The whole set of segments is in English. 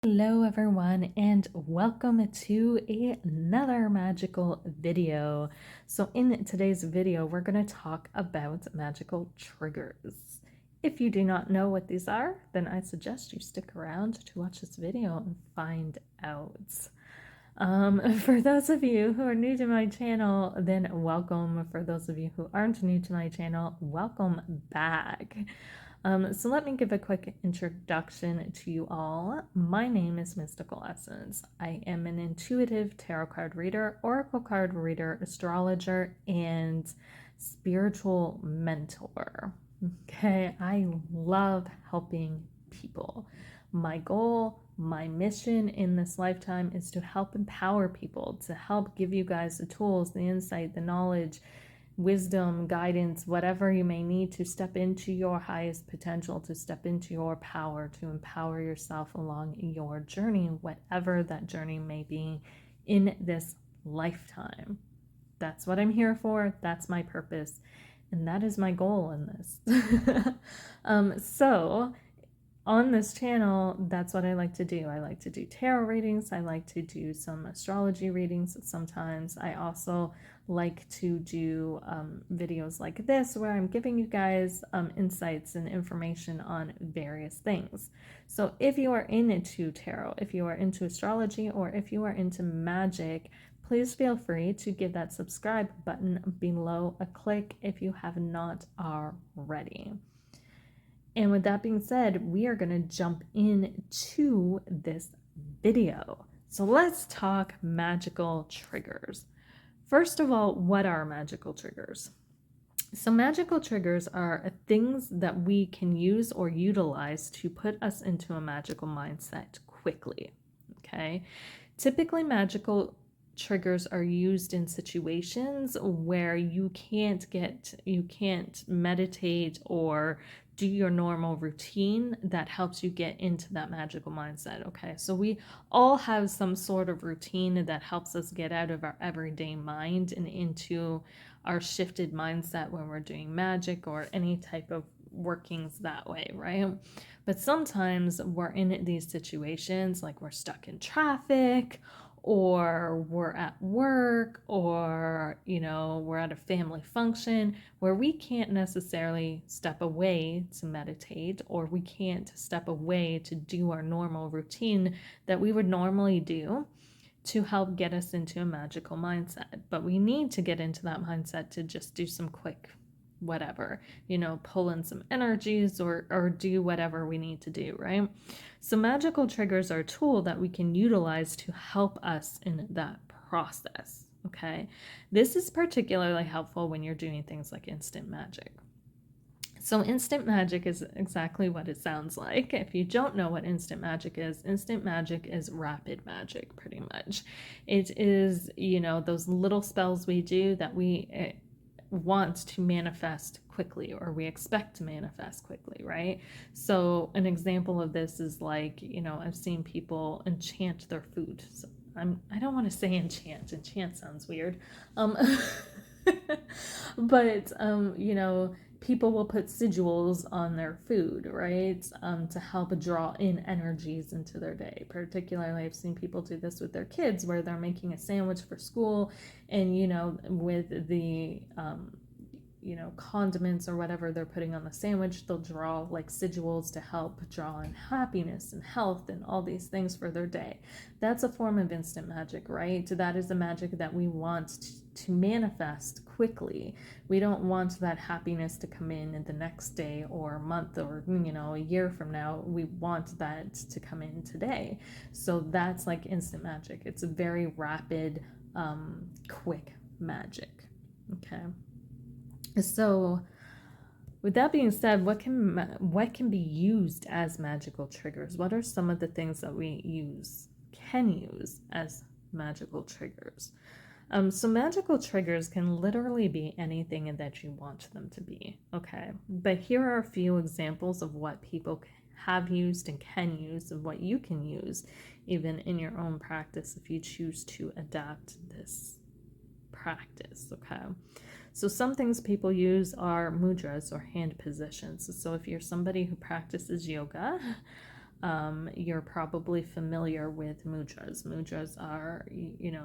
Hello everyone and welcome to another magical video. So in today's video we're going to talk about magical triggers. If you do not know what these are, then I suggest you stick around to watch this video and find out. For those of you who are new to my channel, then welcome. For those of you who aren't new to my channel, welcome back. So let me give a quick introduction to you all. My name is Mystical Essence. I am an intuitive tarot card reader, oracle card reader, astrologer, and spiritual mentor. Okay, I love helping people. My goal, my mission in this lifetime is to help empower people, to help give you guys the tools, the insight, the knowledge, wisdom, guidance, whatever you may need to step into your highest potential, to step into your power, to empower yourself along your journey, whatever that journey may be in this lifetime. That's what I'm here for. That's my purpose. And that is my goal in this. So on this channel, that's what I like to do. I like to do tarot readings. I like to do some astrology readings sometimes. I also like to do videos like this where I'm giving you guys insights and information on various things. So if you are into tarot, if you are into astrology, or if you are into magic, please feel free to give that subscribe button below a click if you have not already. And with that being said, we are going to jump into this video. So let's talk magical triggers. First of all, what are magical triggers? So magical triggers are things that we can use or utilize to put us into a magical mindset quickly. Okay. Typically, magical triggers are used in situations where you can't meditate or do your normal routine that helps you get into that magical mindset. Okay, so we all have some sort of routine that helps us get out of our everyday mind and into our shifted mindset when we're doing magic or any type of workings that way, right? But sometimes we're in these situations like we're stuck in traffic, or we're at work, or we're at a family function where we can't necessarily step away to meditate, or we can't step away to do our normal routine that we would normally do to help get us into a magical mindset. But we need to get into that mindset to just do some quick whatever, pull in some energies or do whatever we need to do, right? So magical triggers are a tool that we can utilize to help us in that process, okay? This is particularly helpful when you're doing things like instant magic. So instant magic is exactly what it sounds like. If you don't know what instant magic is rapid magic, pretty much. It is, those little spells we do that we want to manifest quickly, or we expect to manifest quickly, right? So an example of this is like, I've seen people enchant their food. So I don't want to say enchant. Enchant sounds weird. But people will put sigils on their food, right? To help draw in energies into their day. Particularly, I've seen people do this with their kids where they're making a sandwich for school, and with the condiments or whatever they're putting on the sandwich, they'll draw like sigils to help draw in happiness and health and all these things for their day. That's a form of instant magic, right? That is a magic that we want to manifest quickly. We don't want that happiness to come in the next day or month or a year from now. We want that to come in today. So that's like instant magic. It's a very rapid, quick magic. Okay. So with that being said, what can be used as magical triggers? What are some of the things that we can use as magical triggers? So magical triggers can literally be anything that you want them to be, okay? But here are a few examples of what people have used and can use, and what you can use even in your own practice if you choose to adapt this practice, okay? So some things people use are mudras, or hand positions. So if you're somebody who practices yoga, You're probably familiar with mudras. Mudras are,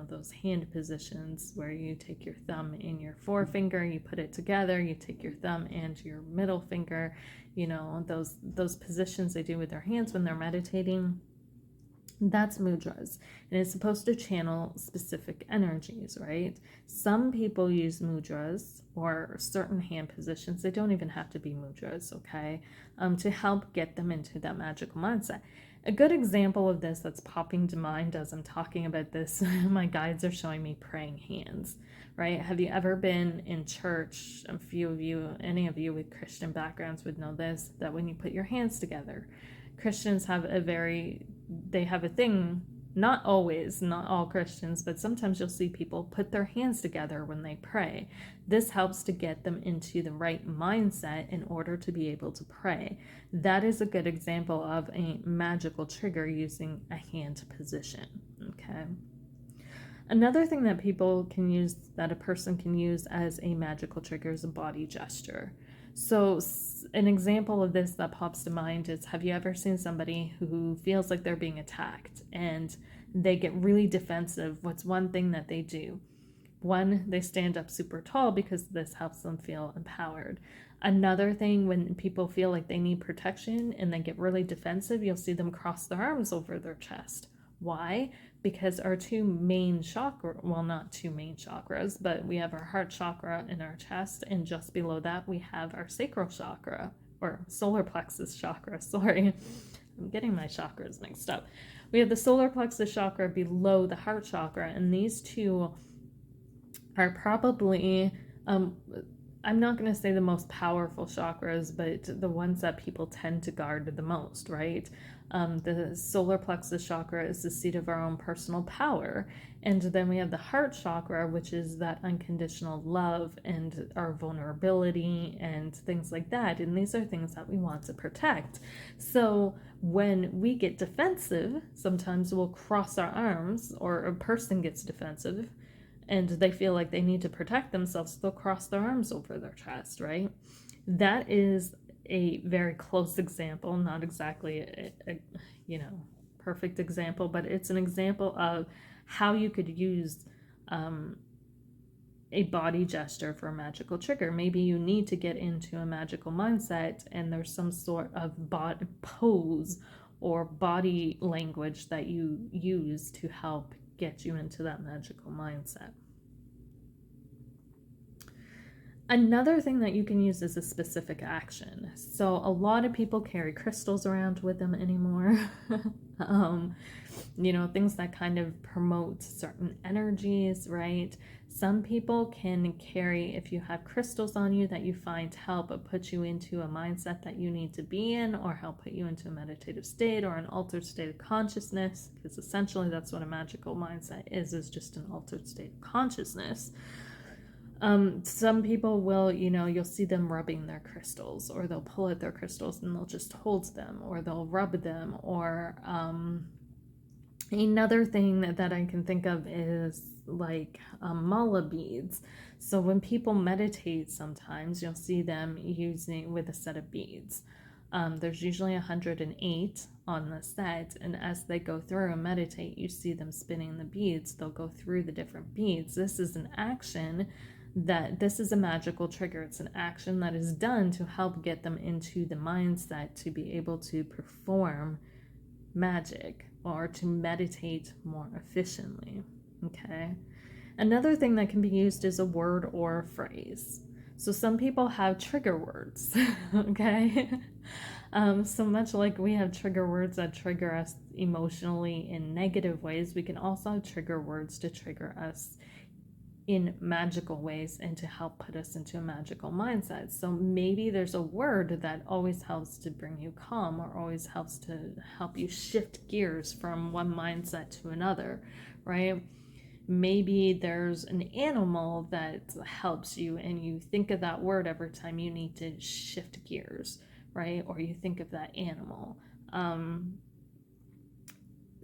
those hand positions where you take your thumb and your forefinger, you put it together, you take your thumb and your middle finger, those positions they do with their hands when they're meditating. That's mudras, and it's supposed to channel specific energies, right? Some people use mudras or certain hand positions. They don't even have to be mudras, okay, to help get them into that magical mindset. A good example of this that's popping to mind as I'm talking about this, my guides are showing me praying hands, right? Have you ever been in church? A few of you, any of you with Christian backgrounds would know this, that when you put your hands together, Christians have they have a thing, not always, not all Christians, but sometimes you'll see people put their hands together when they pray. This helps to get them into the right mindset in order to be able to pray. That is a good example of a magical trigger using a hand position, okay? Another thing that people can use, that a person can use as a magical trigger, is a body gesture. So an example of this that pops to mind is, have you ever seen somebody who feels like they're being attacked and they get really defensive? What's one thing that they do? One, they stand up super tall because this helps them feel empowered. Another thing, when people feel like they need protection and they get really defensive, you'll see them cross their arms over their chest. Why? Because our two main chakra, well, not two main chakras, but we have our heart chakra in our chest, and just below that we have our sacral chakra, or solar plexus chakra, sorry. I'm getting my chakras mixed up. We have the solar plexus chakra below the heart chakra, and these two are probably, I'm not going to say the most powerful chakras, but the ones that people tend to guard the most, right? The solar plexus chakra is the seat of our own personal power. And then we have the heart chakra, which is that unconditional love and our vulnerability and things like that. And these are things that we want to protect. So when we get defensive, sometimes we'll cross our arms, or a person gets defensive and they feel like they need to protect themselves, they'll cross their arms over their chest, right? That is a very close example, not exactly a perfect example, but it's an example of how you could use a body gesture for a magical trigger. Maybe you need to get into a magical mindset and there's some sort of pose or body language that you use to help get you into that magical mindset. Another thing that you can use is a specific action. So a lot of people carry crystals around with them anymore. Things that kind of promote certain energies, right? Some people can carry, if you have crystals on you that you find help put you into a mindset that you need to be in, or help put you into a meditative state or an altered state of consciousness, because essentially that's what a magical mindset is just an altered state of consciousness. Some people will, you'll see them rubbing their crystals, or they'll pull out their crystals and they'll just hold them, or they'll rub them, or another thing that I can think of is like mala beads. So when people meditate, sometimes you'll see them using with a set of beads. There's usually 108 on the set, and as they go through and meditate, you see them spinning the beads. They'll go through the different beads. This is an action this is a magical trigger. It's an action that is done to help get them into the mindset to be able to perform magic or to meditate more efficiently, okay? Another thing that can be used is a word or a phrase. So some people have trigger words, okay? So much like we have trigger words that trigger us emotionally in negative ways, we can also have trigger words to trigger us in magical ways and to help put us into a magical mindset. So maybe there's a word that always helps to bring you calm, or always helps to help you shift gears from one mindset to another, right? Maybe there's an animal that helps you and you think of that word every time you need to shift gears, right? Or you think of that animal.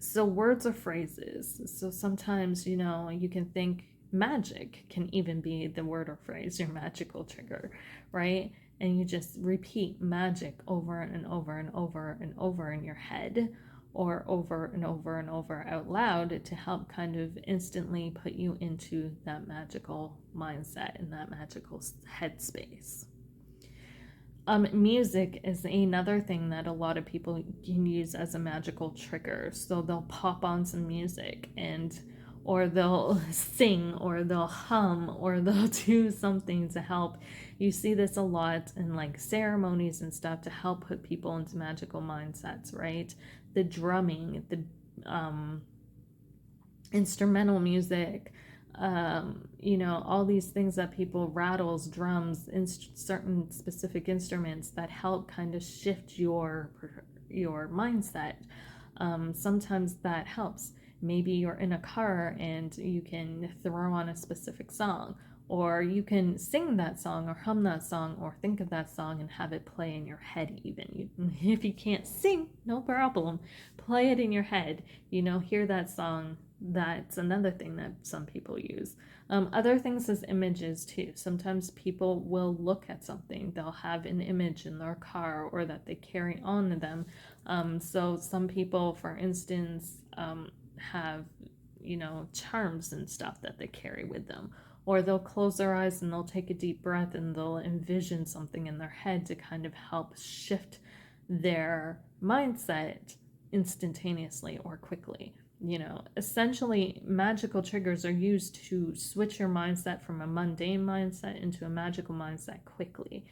So words or phrases. So sometimes, you can think magic can even be the word or phrase, your magical trigger, right? and you just repeat magic over and over and over and over in your head, or over and over and over out loud, to help kind of instantly put you into that magical mindset and that magical headspace. Music is another thing that a lot of people can use as a magical trigger. So they'll pop on some music, or they'll sing, or they'll hum, or they'll do something to help. You see this a lot in like ceremonies and stuff to help put people into magical mindsets, right? The drumming, the instrumental music, all these things that people, rattles, drums, certain specific instruments that help kind of shift your mindset. Sometimes that helps. Maybe you're in a car and you can throw on a specific song, or you can sing that song or hum that song or think of that song and have it play in your head even. If you can't sing, no problem. Play it in your head. Hear that song. That's another thing that some people use. Other things is images too. Sometimes people will look at something. They'll have an image in their car or that they carry on to them. So some people, for instance, have, charms and stuff that they carry with them. Or they'll close their eyes and they'll take a deep breath and they'll envision something in their head to kind of help shift their mindset instantaneously or quickly. Essentially, magical triggers are used to switch your mindset from a mundane mindset into a magical mindset quickly.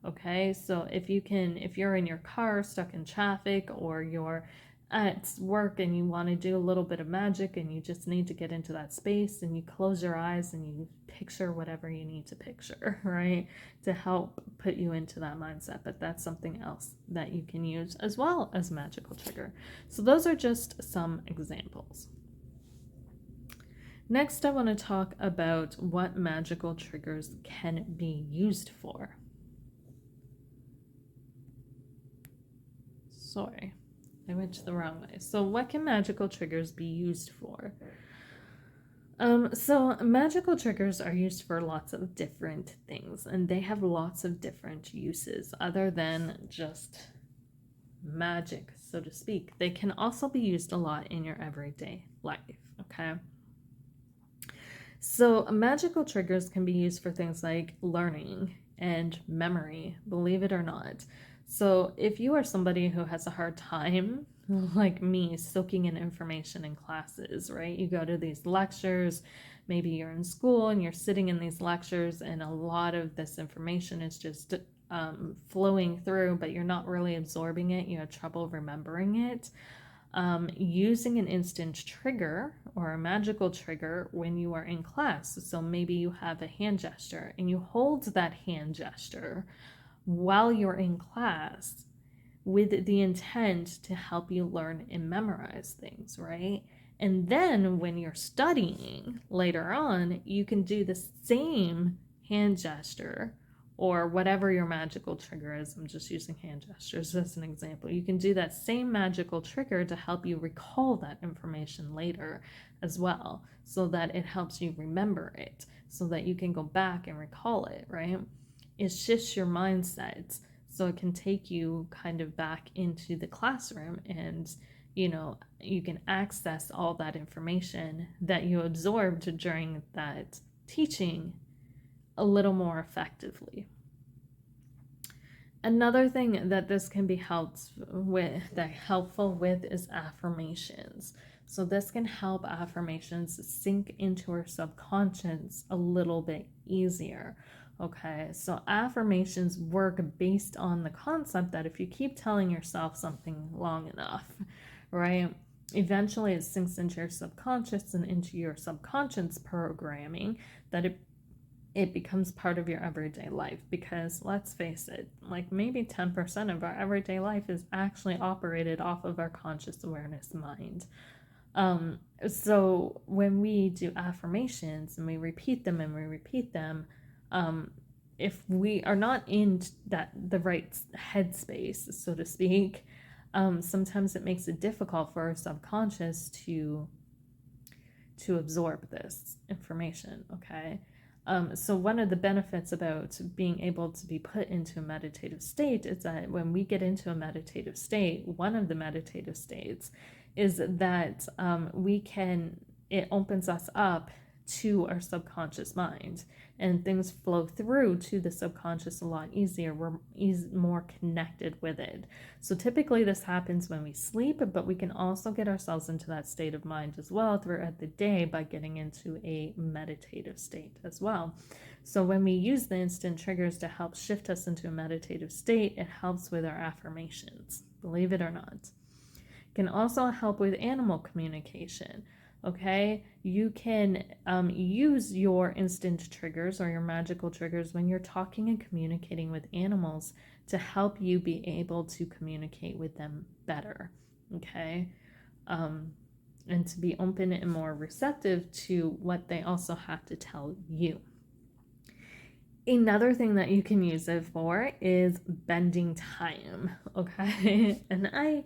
Okay, so if you're in your car stuck in traffic, or you're at work and you want to do a little bit of magic and you just need to get into that space, and you close your eyes and you picture whatever you need to picture, right, to help put you into that mindset. But that's something else that you can use as well as magical trigger. So those are just some examples. Next, I want to talk about what magical triggers can be used for. Sorry, I went the wrong way. So what can magical triggers be used for? So magical triggers are used for lots of different things, and they have lots of different uses other than just magic, so to speak. They can also be used a lot in your everyday life, okay? So magical triggers can be used for things like learning and memory, believe it or not. So if you are somebody who has a hard time, like me, soaking in information in classes, right? You go to these lectures, maybe you're in school and you're sitting in these lectures and a lot of this information is just flowing through, but you're not really absorbing it. You have trouble remembering it. Using an instant trigger or a magical trigger when you are in class. So maybe you have a hand gesture and you hold that hand gesture while you're in class with the intent to help you learn and memorize things, right? And then when you're studying later on, you can do the same hand gesture or whatever your magical trigger is. I'm just using hand gestures as an example. You can do that same magical trigger to help you recall that information later as well, so that it helps you remember it, so that you can go back and recall it, right? It shifts your mindset, so it can take you kind of back into the classroom, and you can access all that information that you absorbed during that teaching a little more effectively. Another thing that this can be helpful with is affirmations. So this can help affirmations sink into our subconscious a little bit easier. Okay, so affirmations work based on the concept that if you keep telling yourself something long enough, right, eventually it sinks into your subconscious and into your subconscious programming, that it becomes part of your everyday life. Because let's face it, like maybe 10% of our everyday life is actually operated off of our conscious awareness mind. So when we do affirmations and we repeat them and we repeat them, if we are not in the right headspace, so to speak, sometimes it makes it difficult for our subconscious to absorb this information, okay? So one of the benefits about being able to be put into a meditative state is that when we get into a meditative state, one of the meditative states is that it opens us up to our subconscious mind, and things flow through to the subconscious a lot easier. We're more connected with it. So typically this happens when we sleep, but we can also get ourselves into that state of mind as well throughout the day by getting into a meditative state as well. So when we use the instant triggers to help shift us into a meditative state, it helps with our affirmations, believe it or not. It can also help with animal communication. Okay, you can use your instant triggers or your magical triggers when you're talking and communicating with animals to help you be able to communicate with them better. Okay, and to be open and more receptive to what they also have to tell you. Another thing that you can use it for is bending time. Okay, and I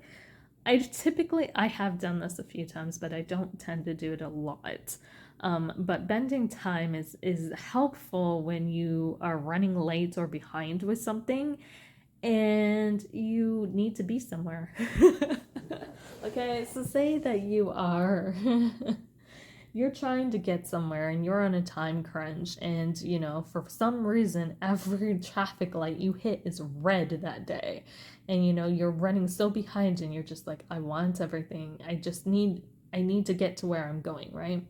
have done this a few times, but I don't tend to do it a lot. But bending time is helpful when you are running late or behind with something and you need to be somewhere. Okay, so say that you are you're trying to get somewhere and you're on a time crunch, and for some reason every traffic light you hit is red that day, and you're running so behind and you're just like, I want everything, I need to get to where I'm going, right?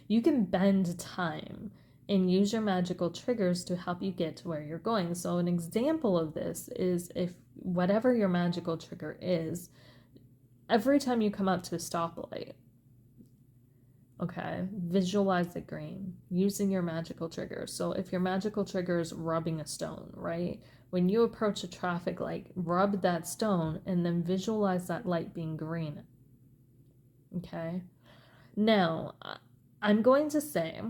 You can bend time and use your magical triggers to help you get to where you're going. So an example of this is, if whatever your magical trigger is, every time you come up to a stoplight, okay, visualize it green using your magical trigger. So if your magical trigger is rubbing a stone, right? When you approach a traffic light, rub that stone and then visualize that light being green. Okay. Now, I'm going to say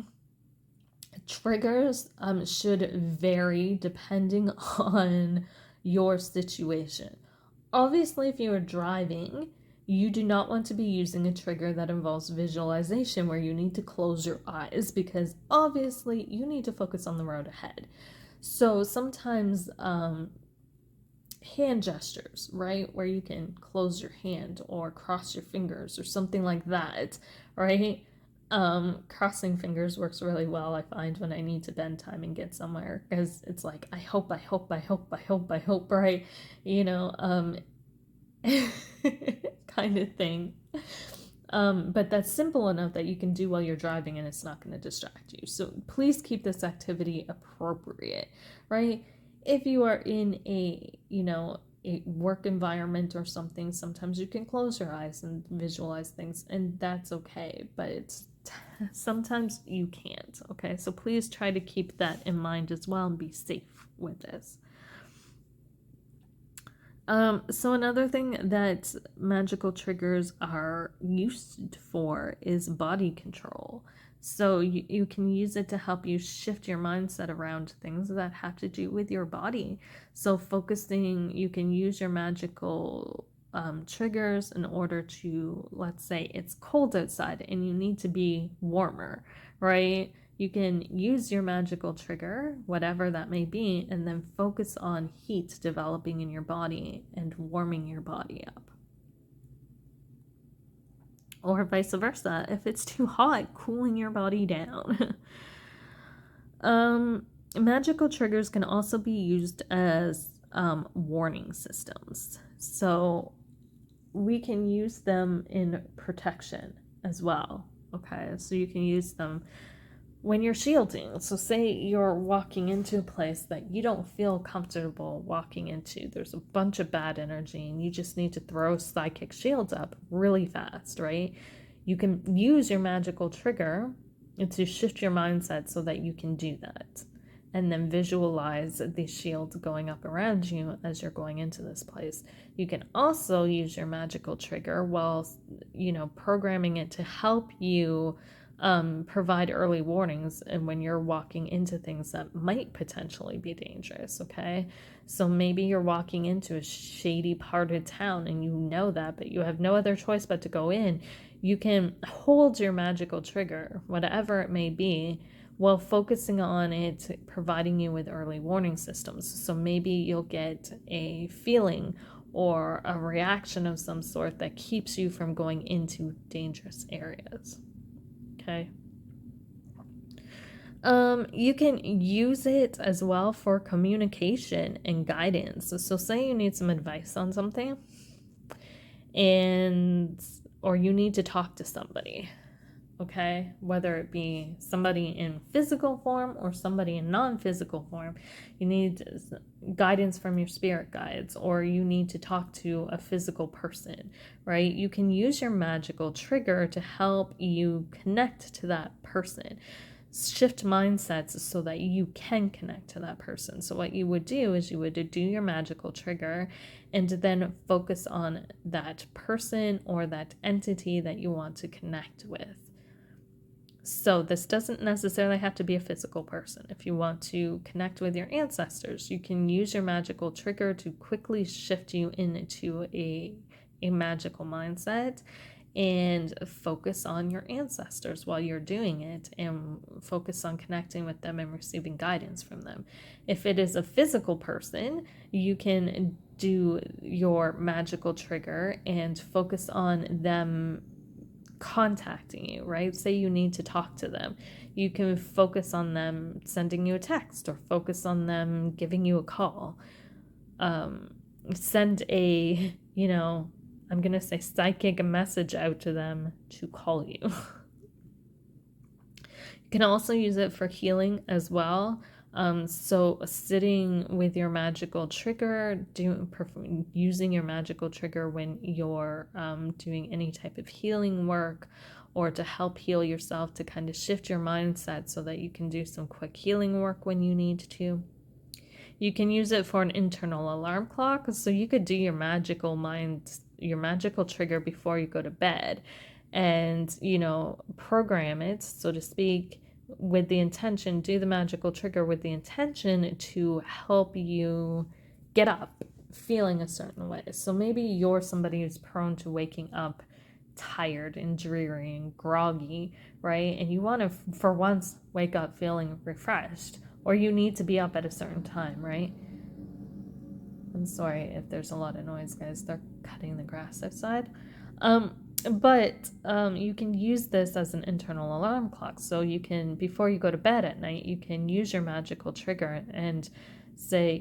triggers should vary depending on your situation. Obviously, if you are driving, you do not want to be using a trigger that involves visualization where you need to close your eyes, because obviously you need to focus on the road ahead. So sometimes hand gestures, right, where you can close your hand or cross your fingers or something like that, right? Crossing fingers works really well, I find, when I need to bend time and get somewhere, because it's like, I hope, right? Kind of thing. But that's simple enough that you can do while you're driving and it's not going to distract you. So please keep this activity appropriate, right? If you are in a work environment or something, sometimes you can close your eyes and visualize things, and that's okay, but sometimes you can't. Okay, so please try to keep that in mind as well and be safe with this. So another thing that magical triggers are used for is body control. So you can use it to help you shift your mindset around things that have to do with your body. So you can use your magical triggers in order to, let's say it's cold outside and you need to be warmer, right? You can use your magical trigger, whatever that may be, and then focus on heat developing in your body and warming your body up. Or vice versa, if it's too hot, cooling your body down. Magical triggers can also be used as warning systems. So we can use them in protection as well. Okay, so you can use them when you're shielding. So say you're walking into a place that you don't feel comfortable walking into. There's a bunch of bad energy and you just need to throw psychic shields up really fast, right? You can use your magical trigger to shift your mindset so that you can do that. And then visualize the shields going up around you as you're going into this place. You can also use your magical trigger while, programming it to help you provide early warnings and when you're walking into things that might potentially be dangerous. Okay, so maybe you're walking into a shady part of town and you know that, but you have no other choice but to go in. You can hold your magical trigger, whatever it may be, Well, focusing on it providing you with early warning systems. So maybe you'll get a feeling or a reaction of some sort that keeps you from going into dangerous areas. Okay. You can use it as well for communication and guidance. So say you need some advice on something, or you need to talk to somebody, okay? Whether it be somebody in physical form or somebody in non-physical form, you need guidance from your spirit guides, or you need to talk to a physical person, right? You can use your magical trigger to help you connect to that person. Shift mindsets so that you can connect to that person. So what you would do is you would do your magical trigger and then focus on that person or that entity that you want to connect with. So this doesn't necessarily have to be a physical person. If you want to connect with your ancestors, you can use your magical trigger to quickly shift you into a magical mindset and focus on your ancestors while you're doing it, and focus on connecting with them and receiving guidance from them. If it is a physical person, you can do your magical trigger and focus on them contacting you, right? Say you need to talk to them. You can focus on them sending you a text, or focus on them giving you a call. Send a, I'm going to say psychic message out to them to call you. You can also use it for healing as well. So sitting with your magical trigger, using your magical trigger when you're doing any type of healing work, or to help heal yourself, to kind of shift your mindset so that you can do some quick healing work when you need to. You can use it for an internal alarm clock. So you could do your magical trigger before you go to bed, and, program it, so to speak, with the intention, do the magical trigger with the intention to help you get up feeling a certain way. So maybe you're somebody who's prone to waking up tired and dreary and groggy, right? And you want to, for once, wake up feeling refreshed, or you need to be up at a certain time, right? I'm sorry if there's a lot of noise, guys. They're cutting the grass outside. But you can use this as an internal alarm clock. So you can, before you go to bed at night, you can use your magical trigger and say,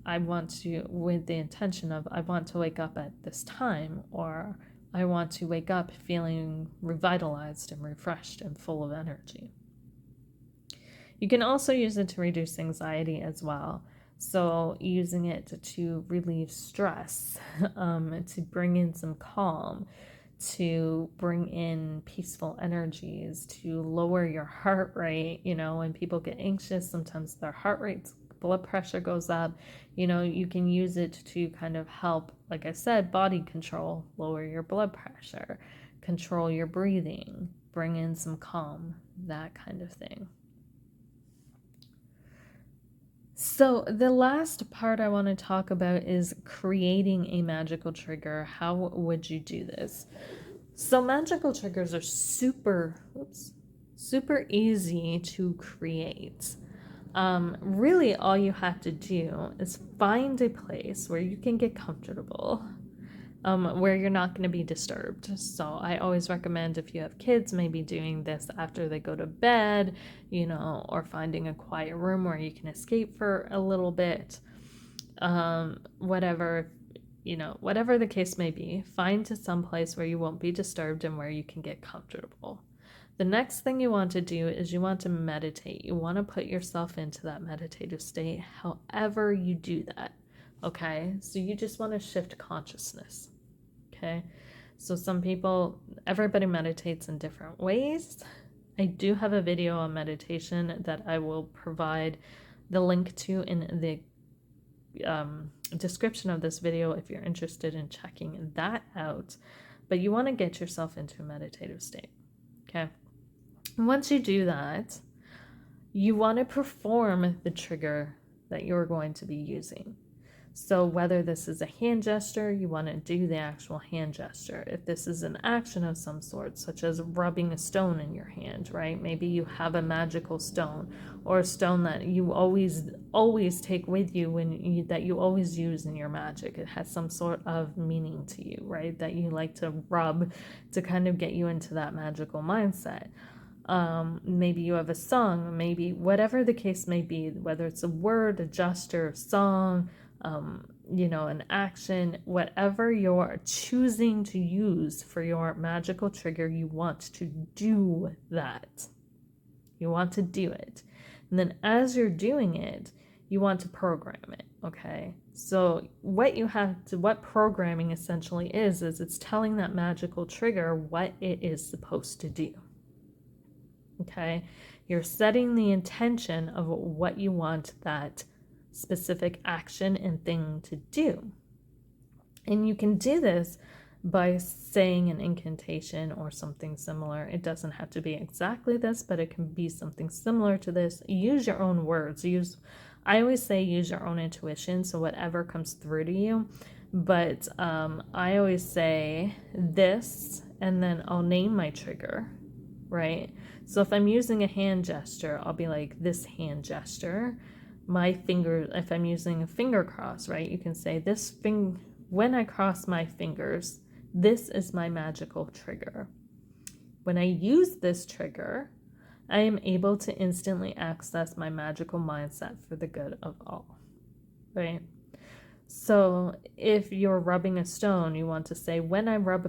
I want to, with the intention of, I want to wake up at this time, or I want to wake up feeling revitalized and refreshed and full of energy. You can also use it to reduce anxiety as well. So using it to relieve stress, to bring in some calm, to bring in peaceful energies, to lower your heart rate. When people get anxious, sometimes their heart rate, blood pressure goes up. You can use it to kind of help, like I said, body control, lower your blood pressure, control your breathing, bring in some calm, that kind of thing. So the last part I want to talk about is creating a magical trigger. How would you do this? So magical triggers are super easy to create. Really all you have to do is find a place where you can get comfortable, where you're not going to be disturbed. So I always recommend, if you have kids, maybe doing this after they go to bed, or finding a quiet room where you can escape for a little bit. Whatever the case may be, find some place where you won't be disturbed and where you can get comfortable. The next thing you want to do is you want to meditate. You want to put yourself into that meditative state, however you do that. Okay, so you just want to shift consciousness. Okay, so everybody meditates in different ways. I do have a video on meditation that I will provide the link to in the description of this video if you're interested in checking that out. But you want to get yourself into a meditative state. Okay, once you do that, you want to perform the trigger that you're going to be using. So whether this is a hand gesture, you want to do the actual hand gesture. If this is an action of some sort, such as rubbing a stone in your hand, right? Maybe you have a magical stone, or a stone that you always take with you that you always use in your magic. It has some sort of meaning to you, right? That you like to rub to kind of get you into that magical mindset. Maybe you have a song, maybe whatever the case may be, whether it's a word, a gesture, song, an action, whatever you're choosing to use for your magical trigger, you want to do that. You want to do it. And then as you're doing it, you want to program it, okay? So what programming essentially is it's telling that magical trigger what it is supposed to do. Okay, you're setting the intention of what you want that specific action and thing to do. And you can do this by saying an incantation or something similar. It doesn't have to be exactly this, but it can be something similar to this. Use your own words. I always say use your own intuition, so whatever comes through to you. But I always say this, and then I'll name my trigger, right? So if I'm using a hand gesture, I'll be like, this hand gesture. My finger, if I'm using a finger cross, right? You can say when I cross my fingers, this is my magical trigger. When I use this trigger, I am able to instantly access my magical mindset for the good of all, right? So if you're rubbing a stone, you want to say, when I rub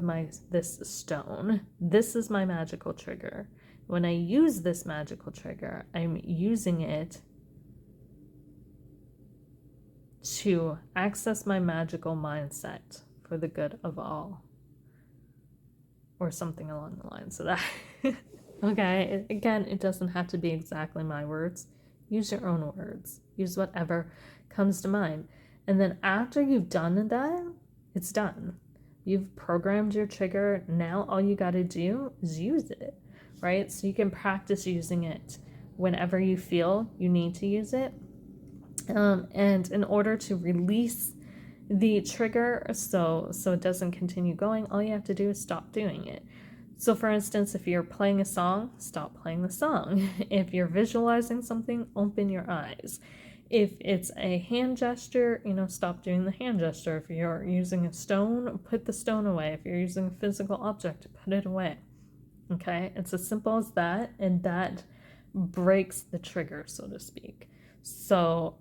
this stone, this is my magical trigger. When I use this magical trigger, I'm using it to access my magical mindset for the good of all. Or something along the lines of that. Okay, again, it doesn't have to be exactly my words. Use your own words. Use whatever comes to mind. And then after you've done that, it's done. You've programmed your trigger. Now all you got to do is use it, right? So you can practice using it whenever you feel you need to use it. And in order to release the trigger so it doesn't continue going, all you have to do is stop doing it. So for instance, if you're playing a song, stop playing the song. If you're visualizing something, open your eyes. If it's a hand gesture, stop doing the hand gesture. If you're using a stone, put the stone away. If you're using a physical object, put it away. Okay? It's as simple as that, and that breaks the trigger, so to speak. So,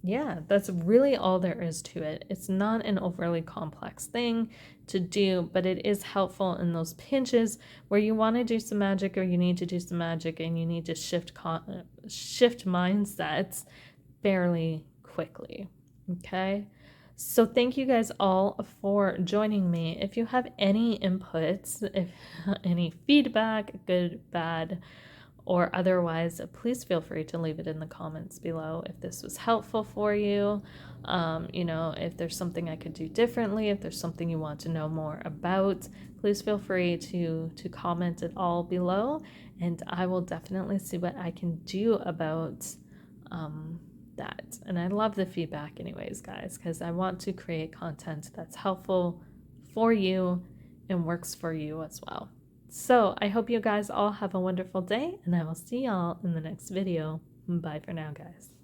yeah, that's really all there is to it. It's not an overly complex thing to do, but it is helpful in those pinches where you want to do some magic, or you need to do some magic, and you need to shift mindsets fairly quickly. Okay? So thank you guys all for joining me. If you have any inputs, if any feedback, good, bad, or otherwise, please feel free to leave it in the comments below if this was helpful for you. If there's something I could do differently, if there's something you want to know more about, please feel free to comment it all below, and I will definitely see what I can do about that. And I love the feedback anyways, guys, because I want to create content that's helpful for you and works for you as well. So I hope you guys all have a wonderful day, and I will see y'all in the next video. Bye for now, guys.